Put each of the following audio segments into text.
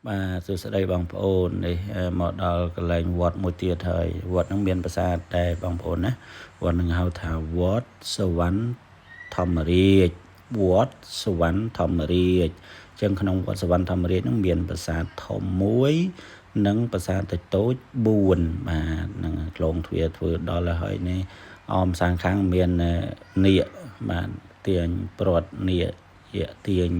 បាទសួស្តីបងប្អូននេះមកដល់កន្លែងវត្តមួយទៀតហើយវត្តហ្នឹងមានប្រាសាទដែរបងប្អូនណាវត្តហ្នឹងហៅថាវត្តសវណ្ណធម្មរាជវត្តសវណ្ណធម្មរាជចឹងក្នុងវត្តសវណ្ណធម្មរាជហ្នឹងមានប្រាសាទធំមួយនិងប្រាសាទតូចតូច4បាទនឹងក្លោងទ្វារធ្វើដល់ហើយនេះអមសាងខាងមាននាគបាទទាញព្រាត់នាគទាញ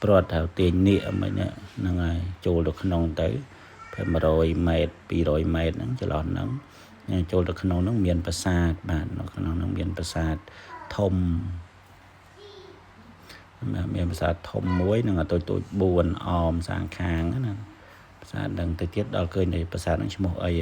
ព្រាត់ហៅទាញនាគមិនហ្នឹងហើយចូលទៅក្នុងទៅ100ម៉ែត្រ200ម៉ែត្រហ្នឹងចន្លោះហ្នឹងចូលទៅក្នុងហ្នឹងមានប្រាសាទបាទនៅក្នុងហ្នឹងមានប្រាសាទធំមានប្រាសាទធំមួយនិងតូចតូច4អមសាងខាងណាប្រាសាទហ្នឹងទៅទៀតដល់ឃើញនៃប្រាសាទហ្នឹងឈ្មោះអី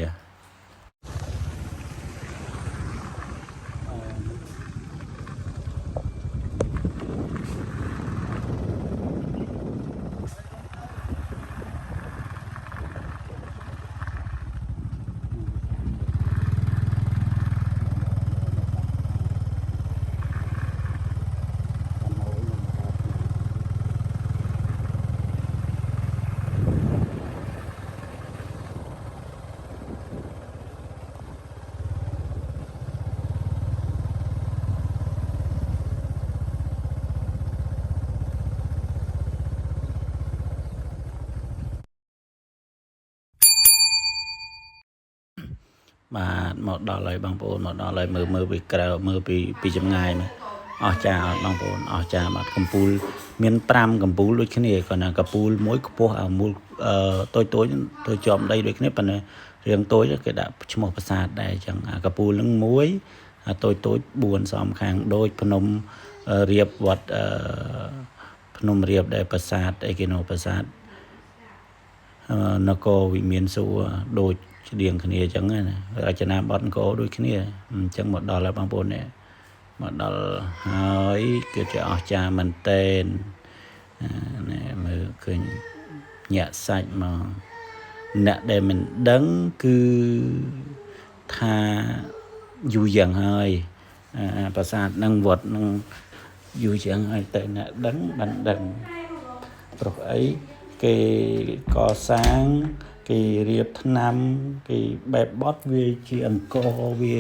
បាទមកដល់ហើយបងប្អូនមកដល់ហើយមើលពីក្រៅមើលពីចម្ងាយមើលអស្ចារ្យអត់បងប្អូនអស្ចារ្យបាទកំពូលមាន5កំពូលដូចគ្នាគាត់ណាកំពូលមួយខ្ពស់អាមូលតូចតូចទៅជាប់ដីដូចគ្នាប៉ុន្តែរាងតូចគេដាក់ឈ្មោះប្រាសាទដែរអញ្ចឹងអាកំពូលនឹងមួយតូចតូច4សំខាងដូចភ្នំរៀបវត្តភ្នំរៀបដែរប្រាសាទអីគេនោះប្រាសាទនគរវិមានសួរដូចស្តៀងគ្នាអញ្ចឹងណារចនាបថអង្គរដូចគ្នាអញ្ចឹងមកដល់ហើយបងប្អូននេះមកដល់ហើយគឺជាអស្ចារ្យមែនតើនេះមើលឃើញញាក់សាច់មកអ្នកដែលមិនដឹងគឺថាយូរយ៉ាងហើយប្រាសាទនឹងវត្តនឹងយូរយ៉ាងហើយតែអ្នកដឹងបានដឹងព្រោះអីគេកសាងគេរៀបថ្នាំគេបែបបត់វាជាអង្គវា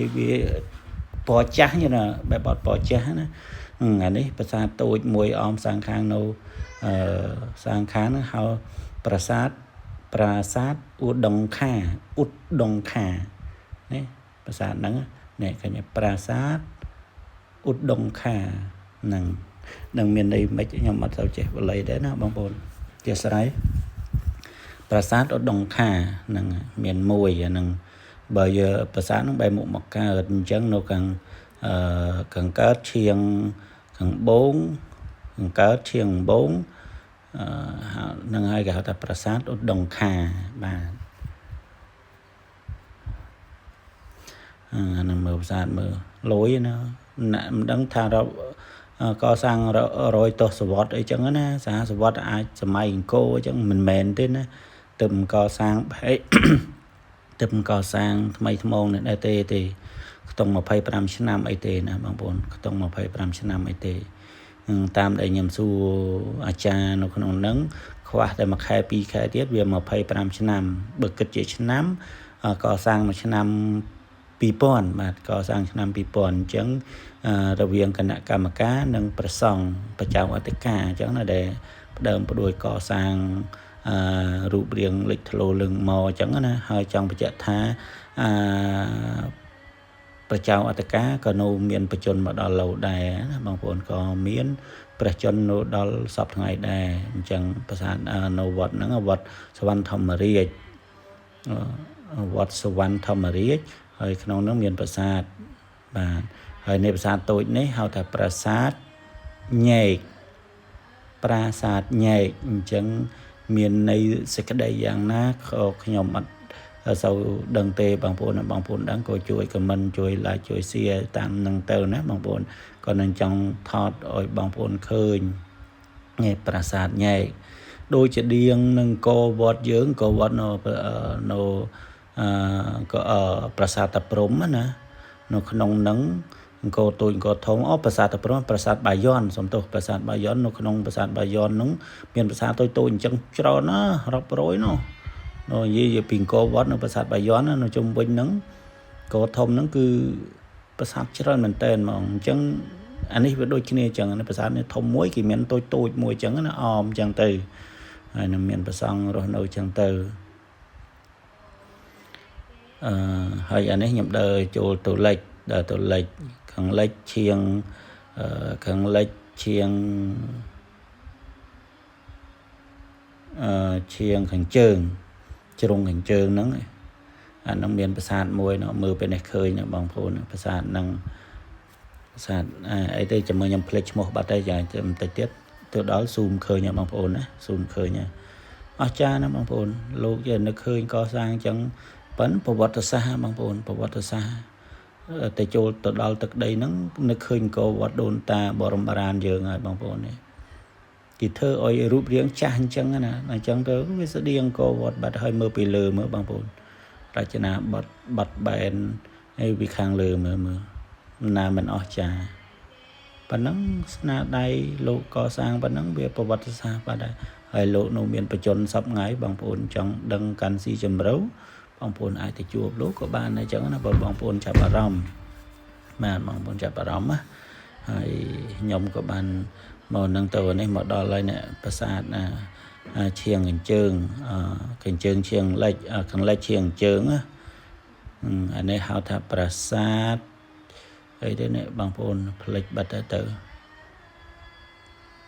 ពណ៌ចាស់ណាបែបបត់ពណ៌ចាស់ណាអានេះប្រាសាទតូចមួយអមសាងខាងនៅសាងខាងហ្នឹងហៅប្រាសាទឧដុង្គខានេះប្រាសាទហ្នឹងនេះឃើញប្រាសាទឧដុង្គខាហ្នឹងនឹងមានន័យមិនខ្ញុំអត់ទៅចេះបល័យដែរណាបងប្អូនជាស្រ័យប្រាសាទឧដុង្គខាហ្នឹងមានមួយអាហ្នឹងបើយកប្រាសាទហ្នឹងបែរមុខមកកើតអញ្ចឹងនៅខាងកើតឈៀងខាងបូងខាងកើតឈៀងបូងហ្នឹងហើយគេហៅថាប្រាសាទឧដុង្គខាបាទហ្នឹងមើលប្រាសាទមើលលយណាមិនដឹងថាកសាង100ទសវត្សរ៍អីចឹងណាសហសវត្សរ៍អាចសម័យអង្គរអញ្ចឹងមិនមែនទេណាទើបកសាងទើបកសាងថ្មីថ្មងនេះដែរទេខ្ទង់25ឆ្នាំអីទេណាបងប្អូនខ្ទង់25ឆ្នាំអីទេតាមដែលខ្ញុំសួរអាចារ្យនៅក្នុងហ្នឹងខ្វះតែមួយខែ2ខែទៀតវា25ឆ្នាំបើគិតជាឆ្នាំកសាងនៅឆ្នាំ2000បាទកសាងឆ្នាំ2000អញ្ចឹងរវាងគណៈកម្មការនិងប្រសង់ប្រចាំអធិការអញ្ចឹងណាដែលផ្ដើមផ្ដួចកសាងរូបរាងលេចធ្លោលឹងមកអញ្ចឹងណាហើយចង់បញ្ជាក់ថាប្រជាអធិការក៏នៅមានបជនមកដល់ឡូវដែរណាបងប្អូនក៏មានព្រះជននៅដល់សពថ្ងៃដែរអញ្ចឹងប្រាសាទនៅវត្តហ្នឹងវត្តសវណ្ណធម្មរាជវត្តសវណ្ណធម្មរាជហើយក្នុងនោះមានប្រាសាទបាទហើយនៃប្រាសាទតូចនេះហៅថាប្រាសាទញែកអញ្ចឹងមានន័យសេចក្តីយ៉ាងណាខ្ញុំអត់សូវដឹងទេបងប្អូនដឹងក៏ជួយខមមិនជួយ like ជួយ share តាមនឹងទៅណាបងប្អូនក៏នឹងចង់ថតឲ្យបងប្អូនឃើញនេះប្រាសាទញែកដូចជាដៀងនឹងកវត្តយើងកវត្តនៅប្រាសាទតាព្រំណានៅក្នុងហ្នឹង អង្គរតូចអង្គរធំប្រាសាទតាព្រហ្មប្រាសាទបាយ័នសំទោសប្រាសាទបាយ័ននៅក្នុងប្រាសាទបាយ័នហ្នឹងមានប្រាសាទតូចអញ្ចឹងច្រើនណារាប់រយនោះនិយាយពីអង្គរវត្តនៅប្រាសាទបាយ័ននៅជុំវិញហ្នឹងអង្គរធំហ្នឹងគឺប្រាសាទច្រើនមែនតើហ្មងអញ្ចឹងអានេះវាដូចគ្នាអញ្ចឹងប្រាសាទនេះធំមួយគេមានតូចមួយអញ្ចឹងណាអមអញ្ចឹងទៅហើយនឹងមានប្រសង់រស់នៅអញ្ចឹងទៅហើយអានេះខ្ញុំដើរចូលទៅលិចខាងលិចឈៀងខាងលិចឈៀងឈៀងខាងជើងជ្រុងខាងជើងហ្នឹងអាហ្នឹងមានប្រាសាទមួយនោះមើលពេលនេះឃើញបងប្អូនប្រាសាទហ្នឹងប្រាសាទអីទៅចាំមើលខ្ញុំភ្លេចឈ្មោះបាត់ហើយចាំបន្តិចទៀតទៅដល់ស៊ូមឃើញបងប្អូនណាស៊ូមឃើញអស្ចារ្យណាបងប្អូនលោកយើងនឹកឃើញកសាងអញ្ចឹងប៉ិនប្រវត្តិសាស្ត្របងប្អូនប្រវត្តិសាស្ត្រទៅចូលទៅដល់ទឹកដីហ្នឹងនឹកឃើញអង្គរវត្តដូនតាបរមបារាណយើងហើយបងប្អូននេះគេធ្វើឲ្យរូបរាងចាស់អញ្ចឹងណាអញ្ចឹងទៅវាស្តៀងអង្គរវត្តបាត់ហើយមើលពីលើមើលបងប្អូនរចនាបថបាត់បែនហើយពីខាងលើមើលណាមិនអស្ចារ្យប៉ុណ្ណឹងស្នាដៃលោកកសាងប៉ុណ្ណឹងវាប្រវត្តិសាស្ត្របាត់ហើយហើយលោកនៅមានបច្ចុប្បន្នសពថ្ងៃបងប្អូនចង់ដឹងកាន់ស៊ីជម្រៅបងប្អូនអាចទៅជួបលោកក៏បានដែរអញ្ចឹងណាបើបងប្អូនចាប់អារម្មណ៍បាទបងប្អូនចាប់អារម្មណ៍ណាហើយខ្ញុំក៏បានមកនឹងទៅនេះមកដល់ហើយនេះប្រាសាទឈៀងកញ្ជើងកញ្ជើងឈៀងលិចខាងលិចឈៀងជើងណាអានេះហៅថាប្រាសាទអីទេនេះបងប្អូនផ្លេចបាត់ទៅ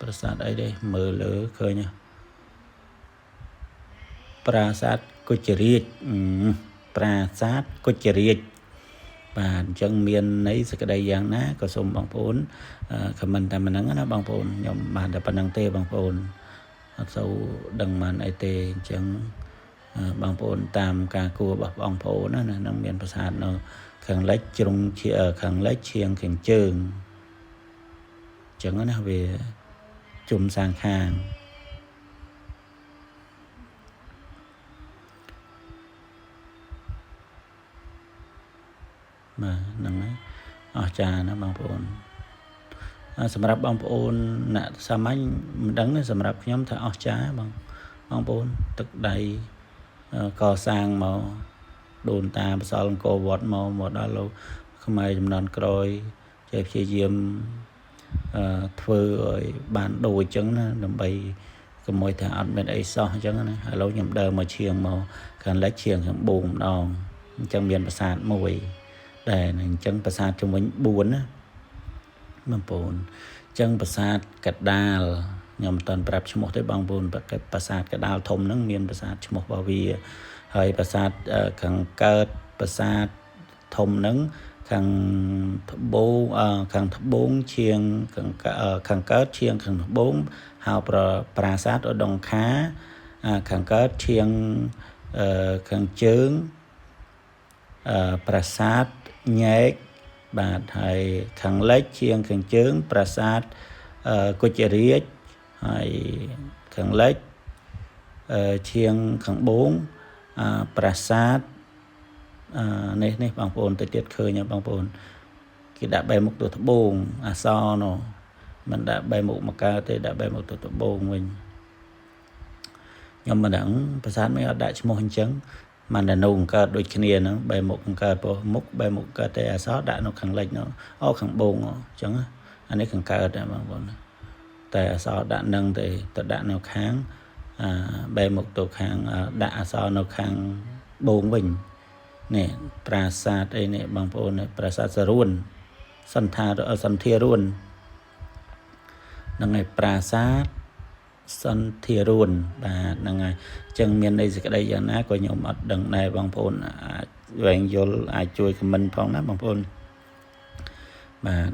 ប្រាសាទអីទេមើលលើឃើញប្រាសាទគុជរាជប្រាសាទគុជរាជបាទអញ្ចឹងមានន័យសេចក្តីយ៉ាងណាក៏សូមបងប្អូនខមមិនតែប៉ុណ្្នឹងណាបងប្អូនខ្ញុំបានតែប៉ុណ្្នឹងទេបងប្អូនអត់សូវដឹងបានអីទេអញ្ចឹងបងប្អូនតាមការគួររបស់បងប្អូនណានឹងមានប្រាសាទនៅខាងលិចជ្រុងខាងលិចឈៀងខាងជើងអញ្ចឹងណាវាជុំសាងខាងបាទហ្នឹងហើយអស្ចារ្យណាបងប្អូនសម្រាប់បងប្អូនអ្នកសាមញ្ញមិនដឹងទេសម្រាប់ខ្ញុំថាអស្ចារ្យបងប្អូនទឹកដៃកសាងមកដូនតាបសល់អង្គរវត្តមកដល់លោកខ្មែរចំនួនក្រោយចេះព្យាយាមធ្វើឲ្យបានដូចអញ្ចឹងណាដើម្បីកុំឲ្យថាអត់មានអីសោះអញ្ចឹងណាឥឡូវខ្ញុំដើរមកឈៀងមកខាងលិចឈៀងខាងបូងម្ដងអញ្ចឹងមានប្រាសាទមួយដែលអញ្ចឹងប្រាសាទជំនាញ4ណាបងប្អូនអញ្ចឹងប្រាសាទកដាលខ្ញុំមិនតាន់ប្រាប់ឈ្មោះទេបងប្អូនប្រាសាទកដាលធំហ្នឹងមានប្រាសាទឈ្មោះរបស់វាហើយប្រាសាទខាងកើតប្រាសាទធំហ្នឹងខាងត្បូងឈៀងខាងកើតឈៀងខាងត្បូងហៅប្រាសាទឧដុង្គខាខាងកើតឈៀងខាងជើងប្រាសាទញែកបាទហើយខាងលិចឈៀងខាងជើងប្រាសាទគុជរាជហើយខាងលិចឈៀងខាងបូងប្រាសាទនេះបងប្អូនទៅទៀតឃើញបងប្អូនគេដាក់បែរមុខទៅត្បូងអសនោះមិនដាក់បែរមុខមកកើតទេដាក់បែរមុខទៅត្បូងវិញខ្ញុំមិនដឹងប្រាសាទមិនអត់ដាក់ឈ្មោះអញ្ចឹងមិនដែលនៅកើតដូចគ្នាហ្នឹងបែរមុខកើតពោះមុខបែរមុខកើតតែអសដាក់នៅខាងលិចនោះខាងបូងអញ្ចឹងអានេះខាងកើតដែរបងប្អូនតែអសដាក់នឹងទេទៅដាក់នៅខាងបែរមុខទៅខាងដាក់អសនៅខាងបូងវិញនេះប្រាសាទអីនេះបងប្អូនប្រាសាទសរួនសន្ធារួនហ្នឹងហើយប្រាសាទសន្ធារួនបាទហ្នឹងហើយអញ្ចឹងមានន័យសេចក្តីយ៉ាងណាក៏ខ្ញុំអត់ដឹងដែរបងប្អូនអាចវែងយល់អាចជួយខមមិនផងណាបងប្អូនបាទ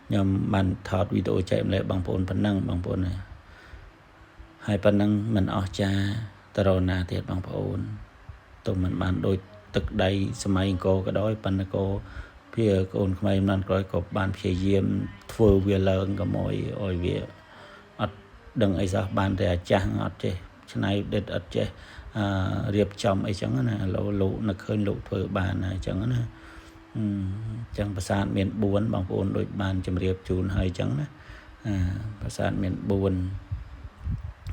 ខ្ញុំបានថតវីដេអូចែកម្លែកបងប្អូនប៉ុណ្ណឹងបងប្អូនហើយប៉ុណ្ណឹងមិនអស្ចារ្យតរណាទៀតបងប្អូនទៅមិនបានដូចទឹកដីសម័យអង្គរក៏ដោយប៉ុន្តែក៏វាកូនខ្មែរចំនួនក្រោយក៏បានព្យាយាមធ្វើវាឡើងកុំឲ្យវាអត់ដឹងអីសោះបានតែអាចាស់អត់ចេះច្នៃដិតអត់ចេះរៀបចំអីចឹងណាឥឡូវលោកនឹកឃើញលោកធ្វើបានអញ្ចឹងណា chẳng bà sát miền buồn bằng bốn đôi bàn chùm riêng chùn hơi chẳng á bà sát miền buồn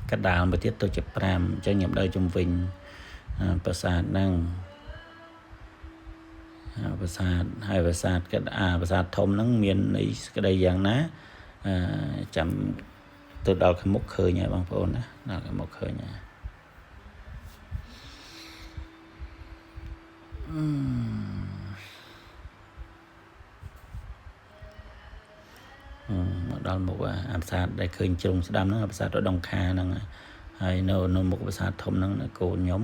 cách đào mà tiết tôi chụp ram cho nhập đời trong vinh bà sát năng bà sát hai bà sát cái bà sát thông nắng miền ấy cái đây dạng ná chậm tôi đào cái mốc khơi nhà bằng bốn á đào cái mốc khơi nhà đó một ám sát để khơi chung đam nó ám sát ở Đông Kha năng hay nó một ám sát thông năng cổ nhóm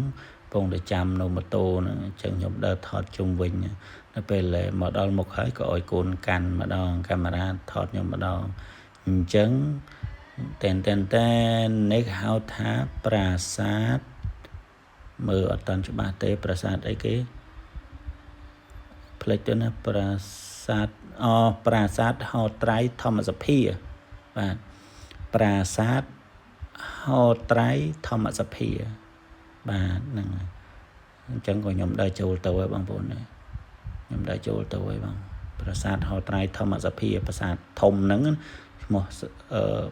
phong để chăm nó một tô nó chẳng nhóm đợt thọt chung vinh nó về lại mà đó một khởi cội cồn cằn mà đó camera thọt nhóm mà đó chấn tên nét hao thá prasad mơ ở toàn cho ba tế prasad ấy cái plek đó là prasad prasad hao trái thom sập pia và prasad hao trái thom sập pia và năng chẳng có nhóm đại châu tàu ấy bằng bốn này nhóm đại châu tàu ấy bằng prasad hao trái thom sập pia prasad thông nắng một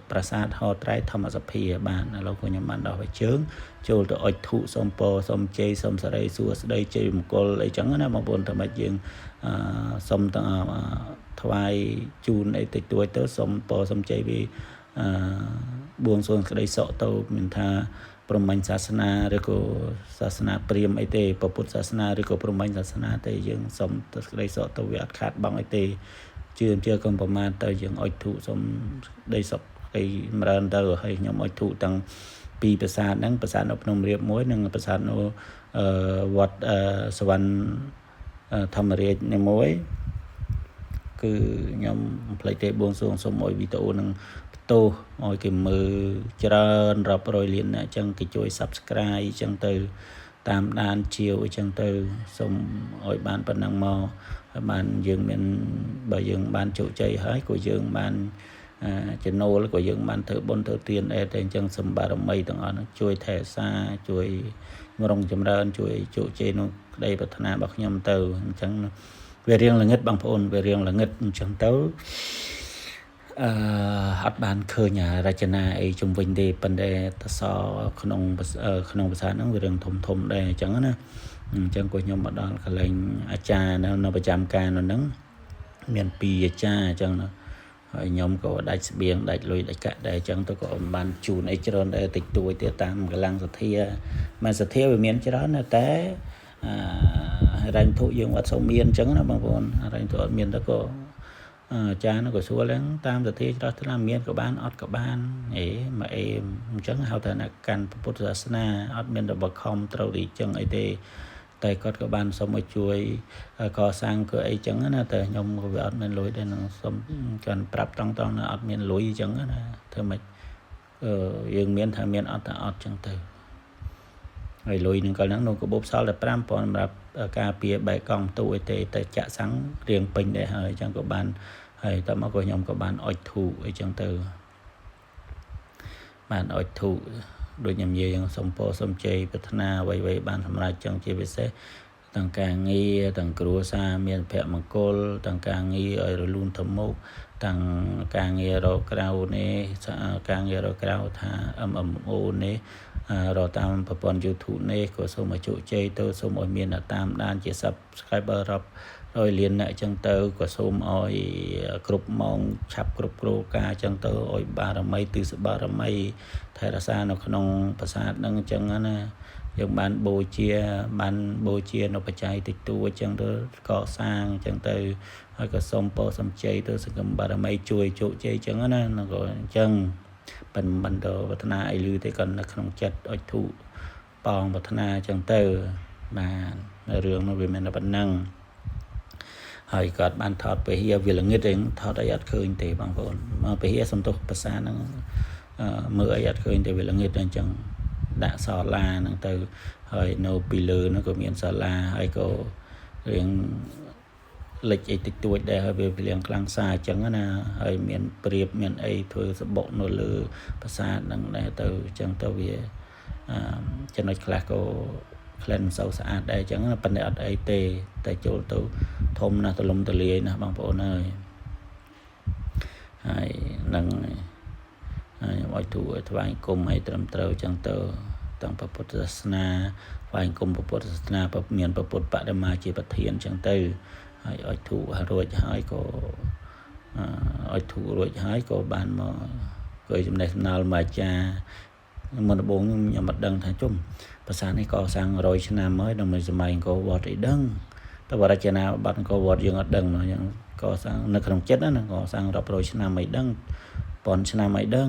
prasad hao trái thom sập pia bạn là lâu của nhóm bạn đó phải chướng châu tàu oi thụ som po som chê som sa đây xua đây chê một con lấy trắng đó bằng bốn thằng bạch dương som thoại chun ấy tịch tuổi tới som po som chê vì buông xuống cái đây sọ tàu mình tha Promanh Sasana rồi có Sasana Priam ấy tê Phật Sasana rồi có Promanh Sasana tê dương som cái đây sọ tàu việt khát bằng ấy tê chưa cònประมาณ tới dương oi thụ som đây sọ cái mran tờ hay nhóm oi thụ tăng piภาษาnăngภาษาอบนมเรียบม้วยnăngภาษาโนวัดสวรรค์ธรรมเรียในม้วยคือnhóm play tê buông xuống som oi video năng tô oi cái mờ trơn rập rồi liền chẳng cái chuỗi subscribe chẳng từ tam đan chiều chẳng từ xong oi ban phần năng mò ban dương miền bởi dương ban chỗ chơi hái của dương ban chân nô của dương ban thử bốn thử tiền để trên chân sầm ba đồng mây tầng nó chui thẻ xa chui rong chấm đơn chui chỗ chơi nó đây bậc thang bậc nhâm từ chẳng về riêng là ngất bằng phone về riêng là ngất chẳng tấu hát ban khơi nhà ra chân này chung vinh đi vấn đề ta so khung khungภาษา nó về đường thùng thùng đây chẳng á chẳng của nhóm đó là lệnh cha nó phải chạm ca nó nắng miền pi cha chẳng nó nhóm có đại biển đại lùi đại cả đại chẳng tôi có ban chủ này cho nên để tịch tuổi tiết tam cái lăng thia mà thia về miền cho đó là té rành thụ dương vật sông miền chẳng là bằng vốn rành thụ miền đó có cha nó có số lớn tam giờ thi đó tức là miền của ban ọt của ban ấy mà em chẳng hao thần là can Phật Sasana ọt miền được bậc không trâu đi chẳng ấy thì tay cốt của ban xong rồi chui co sang cửa ấy chẳng là từ nhung của ọt miền lối đây nó xong cần prap trong là ọt miền lối chẳng là thôi mà dương miền thay miền ọt chẳng từ người lối những cái nắng nô của bốp sau là pram pon mà ca pia bài con tuổi tê tại chợ sáng riêng pin để hơi chẳng có ban hay ta mà có nhóm có ban oi thủ ở trong từ ban oi thủ đôi nhầm gì sông po sông chê bát na vậy vậy ban tham gia trong chê về sẽ tăng càng nghi tăng cửu sa miền phệ măng côn tăng càng nghi ở luôn thầm mốc tăng càng nghi rồi cao nè càng nghi rồi cao tha ô nè rồi tam tập bọn YouTube này có số mà chỗ chơi tôi số mỗi miền là tam đan chỉ subscriber rồi liền lại chân tơ của số mọi group mong chập group pro ca chân tơ ôi ba là mấy từ ba là mấy thay ra xa nó không phát sát năng chân nè dùng bán bố chia nó phải chạy tịch tu chân tơ có sang chân tơ hay có sông po sông chơi tôi sẽ cầm ba là mấy chui chỗ chơi chân nè nó gọi chân mình đồ vật na ai lưu thì còn là không chặt ở thụ bòn vật na chẳng từ mà rường nó vì mình là bản năng hỏi còn ban thọt về here vì là nghe đến thọt ai khơi thì bằng vốn mà về here xong tôi bắt xa nó mưa ai khơi thì vì là nghe đến chẳng đã sò la nó từ hỏi no pillar nó có miền sò la hay có riêng lịch ấy tịch tuổi để hơi về liền clang xa chẳng là hơi miền priệp miền ấy thôi bộ nó lừa phát xa năng này từ chẳng tao về cho nó là có ក្លិនសៅស្អាតដែរអញ្ចឹងប៉ុន្តែអត់អីទេតែចូលទៅធំណាស់ទលំទលាយណាស់បងប្អូនអើយហើយនឹងហើយឲ្យទូថ្វាយគុំឲ្យត្រឹមត្រូវអញ្ចឹងទៅទាំងពុទ្ធសាសនាថ្វាយគុំពុទ្ធសាសនាមានពុទ្ធបដិមាជាប្រធានអញ្ចឹងទៅហើយឲ្យទូរួចហើយក៏ឲ្យទូរួចហើយក៏បានមកគឺចំណេះសំណាលមកអាចារ្យមុនដំបូងខ្ញុំអត់ដឹងថាជុំប្រាសាទនេះក៏សាង100ឆ្នាំហើយដល់មួយសម័យអង្គរវត្តអីដឹងតែបរជនាប័ណ្ណអង្គរវត្តយើងអត់ដឹងអញ្ចឹងក៏សាងនៅក្នុងចិត្តណាក៏សាងរាប់រយឆ្នាំអីដឹងប៉ុនឆ្នាំអីដឹង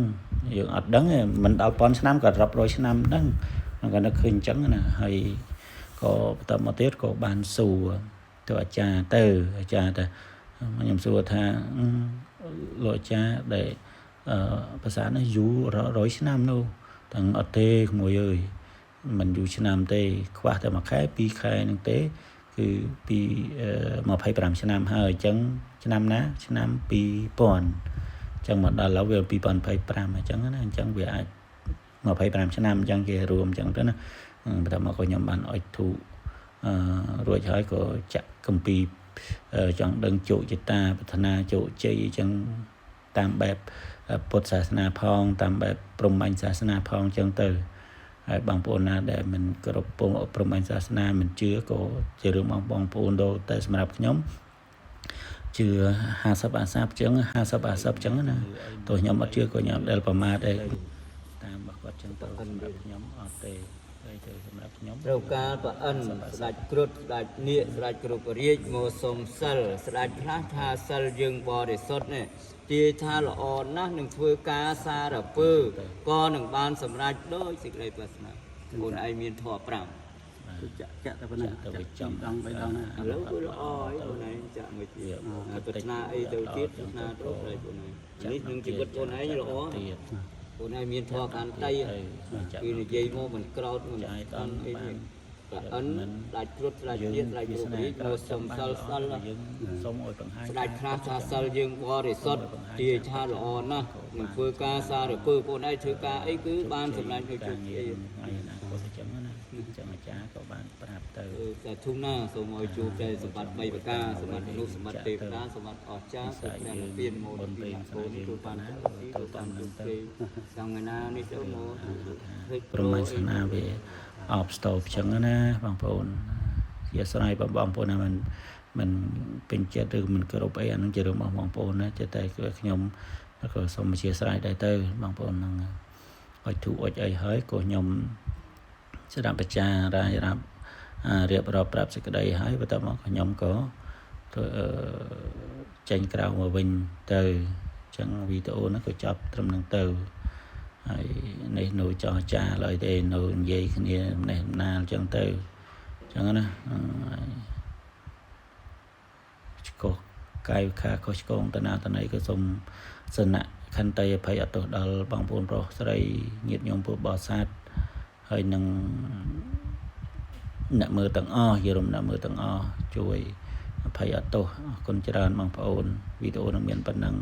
យើងអត់ដឹងទេមិនដល់ប៉ុនឆ្នាំក៏រាប់រយឆ្នាំដឹងគាត់នឹកឃើញអញ្ចឹងណាហើយក៏បន្តមកទៀតក៏បានសួរទៅអាចារ្យទៅអាចារ្យទៅខ្ញុំសួរថាលោកអាចារ្យដែលភាសានេះយូរ100ឆ្នាំនោះទាំងអត់ទេក្មួយអើយមិនយូរឆ្នាំទេខ្វះតែ1ខែ2ខែហ្នឹងទេគឺពី25ឆ្នាំហើយអញ្ចឹងឆ្នាំណាឆ្នាំ2000អញ្ចឹងមកដល់ឥឡូវវា2025អញ្ចឹងណាអញ្ចឹងវាអាច25ឆ្នាំអញ្ចឹងគេរួមអញ្ចឹងទៅណាបន្ទាប់មកក៏ខ្ញុំបានអុជធូបរួចហើយក៏ចាក់គម្ពីរចង់ដឹងជោគជតាប្រាថ្នាជោគជ័យអញ្ចឹងតាមបែបពុទ្ធសាសនាផងតាមបែបព្រហ្មញ្ញសាសនាផងអញ្ចឹងទៅហើយបងប្អូនណាដែលមិនគោរពព្រហ្មញ្ញសាសនាមិនជឿក៏ជារឿងបងប្អូនទៅតែសម្រាប់ខ្ញុំជឿ50 50អញ្ចឹង50 50អញ្ចឹងណាទោះខ្ញុំអត់ជឿក៏ខ្ញុំដែលប្រមាទដែរតាមរបស់គាត់អញ្ចឹងទៅសម្រាប់ខ្ញុំអត់ទេទៅសម្រាប់ខ្ញុំត្រូវការប្រអិនស្ដេចគ្រុឌស្ដេចនាគស្ដេចគ្រប់រាជមកសុំសិលស្ដេចខ្លះថាសិលយើងបរិសុទ្ធនេះទាយថាល្អណាស់នឹងធ្វើការសារពើក៏នឹងបានសម្រេចដោយសេចក្តីប្រាថ្នាខ្លួនឯងមានធម៌5ចាក់តែប៉ុណ្ណឹងទៅចំដង3ដងឥឡូវគឺល្អហើយខ្លួនឯងចាក់មួយទៀតប្រាថ្នាអីទៅទៀតប្រាថ្នាទៅស្រីខ្លួនឯងនេះនឹងជីវិតខ្លួនឯងល្អទៀតខ្លួនឯងមានធម៌កាន់តីគឺនិយាយមកមិនក្រោតមិនអន់អីប្រអិនដាច់គ្រុឌដាច់ទៀតដាច់គ្រប់រីកមកសុំសិលសិលយើងសុំឲ្យបង្ហាញដាច់ខ្លះថាសិលយើងបរិសុទ្ធទាយថាល្អណាស់នឹងធ្វើការសារពើខ្លួនឯងធ្វើការអីគឺបានសម្រេចដូចជោគជ័យថ្ងៃណាក៏អញ្ចឹងណាអញ្ចឹងអាចារ្យក៏បានប្រាប់ទៅតែធុំណាសូមឲ្យជួបតែសម្បត្តិ3ប្រការសម្បត្តិមនុស្សសម្បត្តិទេវតាសម្បត្តិអស្ចារ្យគឺព្រះនិព្វានមកពីកូនគឺបានទៅតាមនឹងទៅថ្ងៃណានេះទៅមកព្រមសាសនាវាអបស្ទប់អញ្ចឹងណាបងប្អូនជាស្រ័យបងប្អូនណាមិនពេញចិត្តឬមិនគោរពអីអានឹងជារឿងរបស់បងប្អូនណាតែខ្ញុំក៏សូមអធិស្ឋានដែរទៅបងប្អូនហ្នឹងអុជធូបអុជអីហើយក៏ខ្ញុំស្ដាប់អាចារ្យរាយរាប់រៀបរាប់ប្រាប់សេចក្តីហើយបន្ទាប់មកខ្ញុំក៏ចេញក្រៅមកវិញទៅអញ្ចឹងវីដេអូហ្នឹងក៏ចប់ត្រឹមហ្នឹងទៅហើយនេះនៅចរចាឡើយទេនៅនិយាយគ្នានេះណាអញ្ចឹងទៅអញ្ចឹងណាឆ្កោកាយខាខុសឆ្គងតណាតណីក៏សូមសនៈខន្តីអភ័យអត់ទោសដល់បងប្អូនប្រុសស្រីញាតិញោមពុទ្ធបរិស័ទហើយនឹងអ្នកមើលទាំងអស់យល់អ្នកមើលទាំងអស់ជួយអភ័យអត់ទោសអរគុណច្រើនបងប្អូនវីដេអូនឹងមានប៉ុណ្ណឹង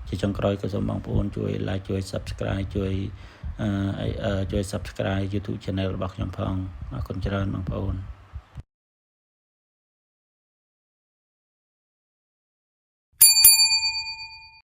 ជាចុងក្រោយក៏សូមបងប្អូនជួយ like ជួយ subscribe ជួយ subscribe YouTube channel របស់ខ្ញុំផងអរគុណច្រើនបងប្អូន